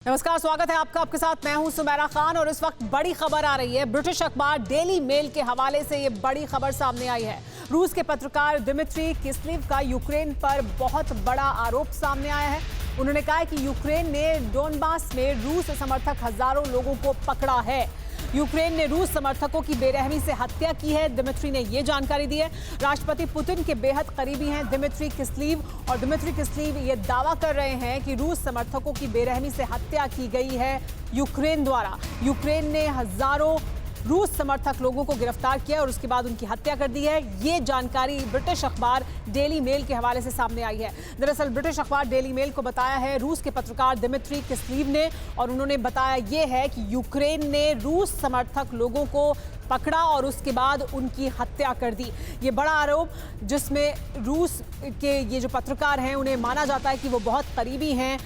नमस्कार, स्वागत है आपका। आपके साथ मैं हूं सुमेरा खान और इस वक्त बड़ी खबर आ रही है। ब्रिटिश अखबार डेली मेल के हवाले से ये बड़ी खबर सामने आई है। रूस के पत्रकार दिमित्री किस्लीव का यूक्रेन पर बहुत बड़ा आरोप सामने आया है। उन्होंने कहा है कि यूक्रेन ने डोनबास में रूस समर्थक हजारों लोगों को पकड़ा है। यूक्रेन ने रूस समर्थकों की बेरहमी से हत्या की है। दिमित्री ने ये जानकारी दी है। राष्ट्रपति पुतिन के बेहद करीबी हैं दिमित्री किस्लीव, और दिमित्री किस्लीव ये दावा कर रहे हैं कि रूस समर्थकों की बेरहमी से हत्या की गई है यूक्रेन द्वारा। यूक्रेन ने हजारों रूस समर्थक लोगों को गिरफ्तार किया और उसके बाद उनकी हत्या कर दी है। ये जानकारी ब्रिटिश अखबार डेली मेल के हवाले से सामने आई है। दरअसल ब्रिटिश अखबार डेली मेल को बताया है रूस के पत्रकार दिमित्री किस्लीव ने, और उन्होंने बताया ये है कि यूक्रेन ने रूस समर्थक लोगों को पकड़ा और उसके बाद उनकी हत्या कर दी। ये बड़ा आरोप, जिसमें रूस के ये जो पत्रकार हैं उन्हें माना जाता है कि वो बहुत करीबी हैं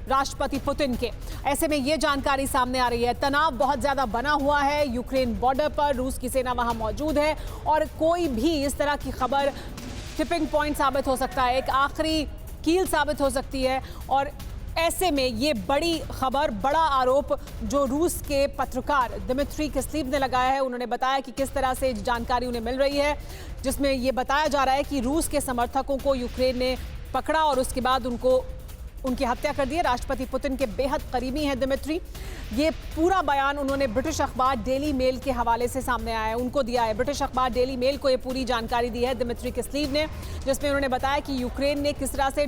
राष्ट्रपति पुतिन के। ऐसे में ये जानकारी सामने आ रही है। तनाव बहुत ज्यादा बना हुआ है यूक्रेन बॉर्डर पर। रूस की सेना वहां मौजूद है और कोई भी इस तरह की खबर टिपिंग पॉइंट साबित हो सकता है, एक आखिरी कील साबित हो सकती है। और ऐसे में ये बड़ी खबर, बड़ा आरोप जो रूस के पत्रकार दिमित्री किस्लीव ने लगाया है। उन्होंने बताया कि किस तरह से जानकारी उन्हें मिल रही है, जिसमें ये बताया जा रहा है कि रूस के समर्थकों को यूक्रेन ने पकड़ा और उसके बाद उनकी हत्या कर दी है। राष्ट्रपति पुतिन के बेहद करीबी हैं दिमित्री। ये पूरा बयान उन्होंने ब्रिटिश अखबार डेली मेल के हवाले से सामने आया है, उनको दिया है। ब्रिटिश अखबार डेली मेल को ये पूरी जानकारी दी है दिमित्री किस्लीव ने, जिसमें उन्होंने बताया कि यूक्रेन ने किस तरह से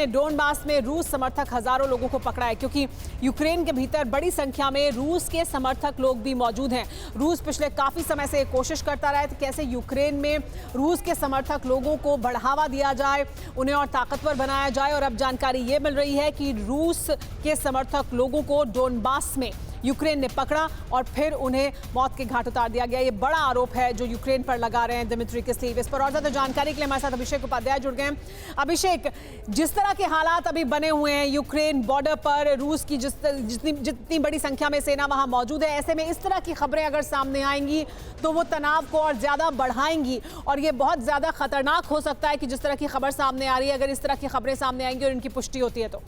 डोनबास में रूस समर्थक हजारों लोगों को पकड़ा है, क्योंकि यूक्रेन के भीतर बड़ी संख्या में रूस के समर्थक लोग भी मौजूद हैं। रूस पिछले काफी समय से कोशिश करता रहा है कि कैसे यूक्रेन में रूस के समर्थक लोगों को बढ़ावा दिया जाए, उन्हें और ताकतवर बनाया जाए। और अब जानकारी ये मिल रही है कि रूस के समर्थक लोगों को डोनबास में यूक्रेन ने पकड़ा और फिर उन्हें मौत के घाट उतार दिया गया। ये बड़ा आरोप है जो यूक्रेन पर लगा रहे हैं दिमित्री किस्लीव। इस पर और ज्यादा जानकारी के लिए हमारे साथ अभिषेक उपाध्याय जुड़ गए हैं। अभिषेक, जिस तरह के हालात अभी बने हुए हैं यूक्रेन बॉर्डर पर, रूस की जितनी बड़ी संख्या में सेना वहां मौजूद है, ऐसे में इस तरह की खबरें अगर सामने आएंगी तो वो तनाव को और ज्यादा बढ़ाएंगी और ये बहुत ज्यादा खतरनाक हो सकता है कि जिस तरह की खबर सामने आ रही है, अगर इस तरह की खबरें सामने आएंगी और इनकी पुष्टि होती है तो।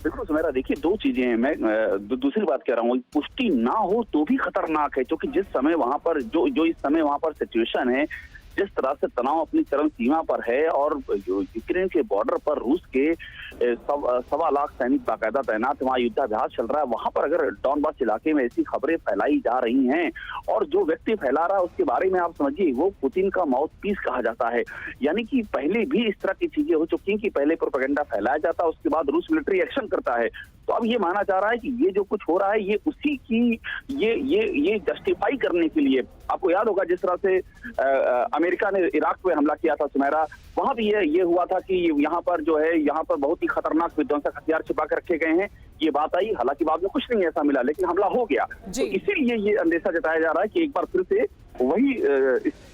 बिल्कुल सुमेरा, देखिए दो चीजें हैं। मैं दूसरी बात कह रहा हूँ, पुष्टि ना हो तो भी खतरनाक है, क्योंकि जिस समय वहां पर जो इस समय वहां पर सिचुएशन है, जिस तरह से तनाव अपनी चरम सीमा पर है और यूक्रेन के बॉर्डर पर रूस के 1.25 लाख सैनिक बाकायदा तैनात, वहाँ युद्धाभ्यास चल रहा है। वहां पर अगर डॉनबास इलाके में ऐसी खबरें फैलाई जा रही हैं और जो व्यक्ति फैला रहा है उसके बारे में आप समझिए वो पुतिन का माउथ पीस कहा जाता है। यानी कि पहले भी इस तरह की चीजें हो चुकी हैं कि पहले प्रोपेगेंडा फैलाया जाता है, उसके बाद रूस मिलिट्री एक्शन करता है। तो अब ये माना जा रहा है कि ये जो कुछ हो रहा है ये उसी की ये जस्टिफाई करने के लिए। आपको याद होगा जिस तरह से अमेरिका ने इराक पे हमला किया था सुमेरा, वहां भी ये हुआ था कि यहाँ पर जो है यहाँ पर बहुत ही खतरनाक विध्वंसक हथियार छिपा कर रखे गए हैं। ये बात आई, हालांकि बाद में कुछ नहीं ऐसा मिला, लेकिन हमला हो गया। तो इसीलिए ये अंदेशा जताया जा रहा है कि एक बार फिर से वही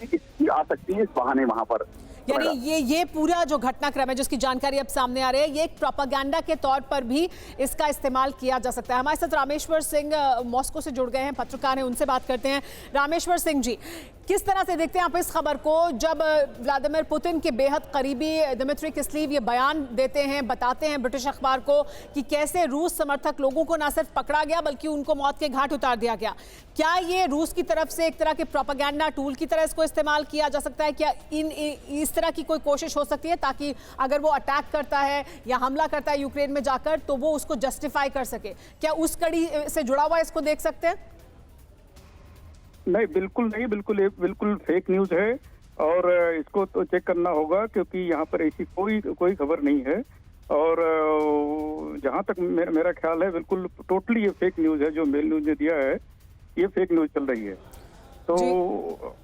इसकी आ सकती है इस बहाने वहां पर। यानी ये पूरा जो घटनाक्रम है जिसकी जानकारी अब सामने आ रही है, ये एक प्रोपेगेंडा के तौर पर भी इसका इस्तेमाल किया जा सकता है। हमारे साथ रामेश्वर सिंह मॉस्को से जुड़ गए हैं, पत्रकार हैं, उनसे बात करते हैं। रामेश्वर सिंह जी, किस तरह से देखते हैं आप इस खबर को, जब व्लादिमीर पुतिन के बेहद करीबी दिमित्री किस्लीव ये बयान देते हैं, बताते हैं ब्रिटिश अखबार को कि कैसे रूस समर्थक लोगों को न सिर्फ पकड़ा गया बल्कि उनको मौत के घाट उतार दिया गया। क्या ये रूस की तरफ से एक तरह के प्रोपेगेंडा टूल की तरह इसको इस्तेमाल किया जा सकता है? क्या इस तरह की कोई कोशिश हो सकती है ताकि अगर वो अटैक करता है या हमला करता है यूक्रेन में जाकर तो वो उसको जस्टिफाई कर सके? क्या उस कड़ी से जुड़ा हुआ इसको देख सकते हैं? नहीं, बिल्कुल नहीं, बिल्कुल फेक न्यूज है और इसको तो चेक करना होगा, क्योंकि यहाँ पर ऐसी कोई खबर नहीं है। और जहाँ तक मेरा ख्याल है बिल्कुल टोटली ये फेक न्यूज है। जो मेल न्यूज ने दिया है ये फेक न्यूज चल रही है। तो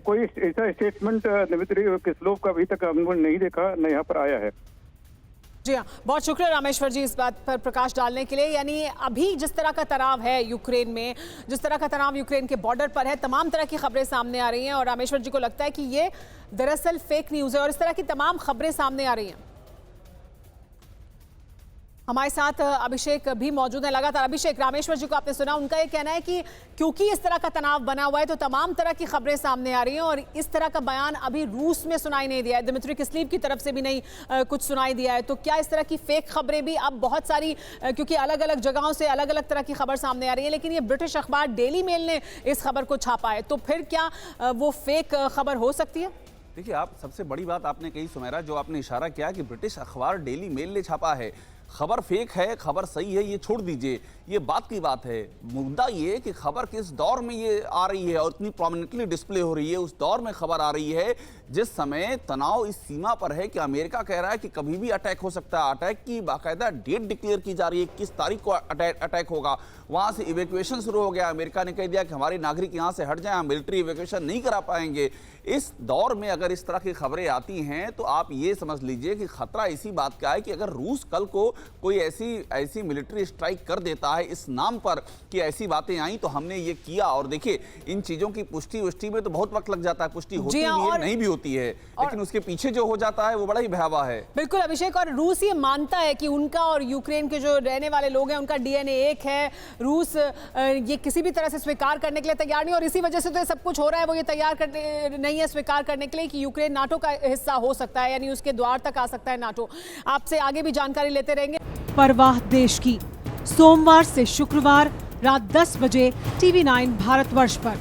कोई ऐसा स्टेटमेंट दिमित्री किस्लीव का अभी तक हमने नहीं देखा, न यहाँ पर आया है। जी हाँ, बहुत शुक्रिया रामेश्वर जी इस बात पर प्रकाश डालने के लिए। यानी अभी जिस तरह का तनाव है यूक्रेन में, जिस तरह का तनाव यूक्रेन के बॉर्डर पर है, तमाम तरह की खबरें सामने आ रही हैं और रामेश्वर जी को लगता है कि ये दरअसल फेक न्यूज़ है और इस तरह की तमाम खबरें सामने आ रही हैं। हमारे साथ अभिषेक भी मौजूद है लगातार। अभिषेक, रामेश्वर जी को आपने सुना, उनका ये कहना है कि क्योंकि इस तरह का तनाव बना हुआ है तो तमाम तरह की खबरें सामने आ रही हैं और इस तरह का बयान अभी रूस में सुनाई नहीं दिया है, दिमित्री किस्लीव की तरफ से भी नहीं कुछ सुनाई दिया है। तो क्या इस तरह की फेक खबरें भी अब बहुत सारी, क्योंकि अलग अलग जगहों से अलग अलग तरह की खबर सामने आ रही है, लेकिन ये ब्रिटिश अखबार डेली मेल ने इस खबर को छापा है, तो फिर क्या वो फेक खबर हो सकती है? देखिए, आप सबसे बड़ी बात आपने कही सुमेरा, जो आपने इशारा किया कि ब्रिटिश अखबार डेली मेल ने छापा है। खबर फेक है, खबर सही है, ये छोड़ दीजिए, ये बात की बात है। मुद्दा ये कि खबर किस दौर में ये आ रही है और इतनी प्रोमिनेंटली डिस्प्ले हो रही है, उस दौर में खबर आ रही है जिस समय तनाव इस सीमा पर है कि अमेरिका कह रहा है कि कभी भी अटैक हो सकता है। अटैक की बाकायदा डेट डिक्लेयर की जा रही है, किस तारीख को अटैक होगा। वहां से इवैक्यूएशन शुरू हो गया, अमेरिका ने कह दिया कि हमारे नागरिक यहां से हट जाएं, मिलिट्री इवैक्यूएशन नहीं करा पाएंगे। इस दौर में अगर इस तरह की खबरें आती हैं तो आप ये समझ लीजिए कि खतरा इसी बात का है कि अगर रूस कल को कोई ऐसी मिलिट्री स्ट्राइक कर देता है इस नाम पर कि ऐसी बातें आई तो हमने ये किया। और देखिए, इन चीजों की पुष्टि में तो बहुत वक्त लग जाता है, पुष्टि होती भी है, नहीं भी होती है, लेकिन उसके पीछे जो हो जाता है वो बड़ा ही भयावह है। बिल्कुल अभिषेक, और रूस ये मानता है कि उनका और यूक्रेन के जो रहने वाले लोग हैं उनका डीएनए एक है। रूस ये किसी भी तरह से स्वीकार करने के लिए तैयार नहीं, और इसी वजह से तो ये सब कुछ हो रहा है। वो ये तैयार करने नहीं है स्वीकार करने के लिए कि यूक्रेन नाटो का हिस्सा हो सकता है, यानी उसके द्वार तक आ सकता है नाटो। आपसे आगे भी जानकारी लेते रहेंगे। परवाह देश की, सोमवार से शुक्रवार रात 10 बजे TV9 भारतवर्ष पर।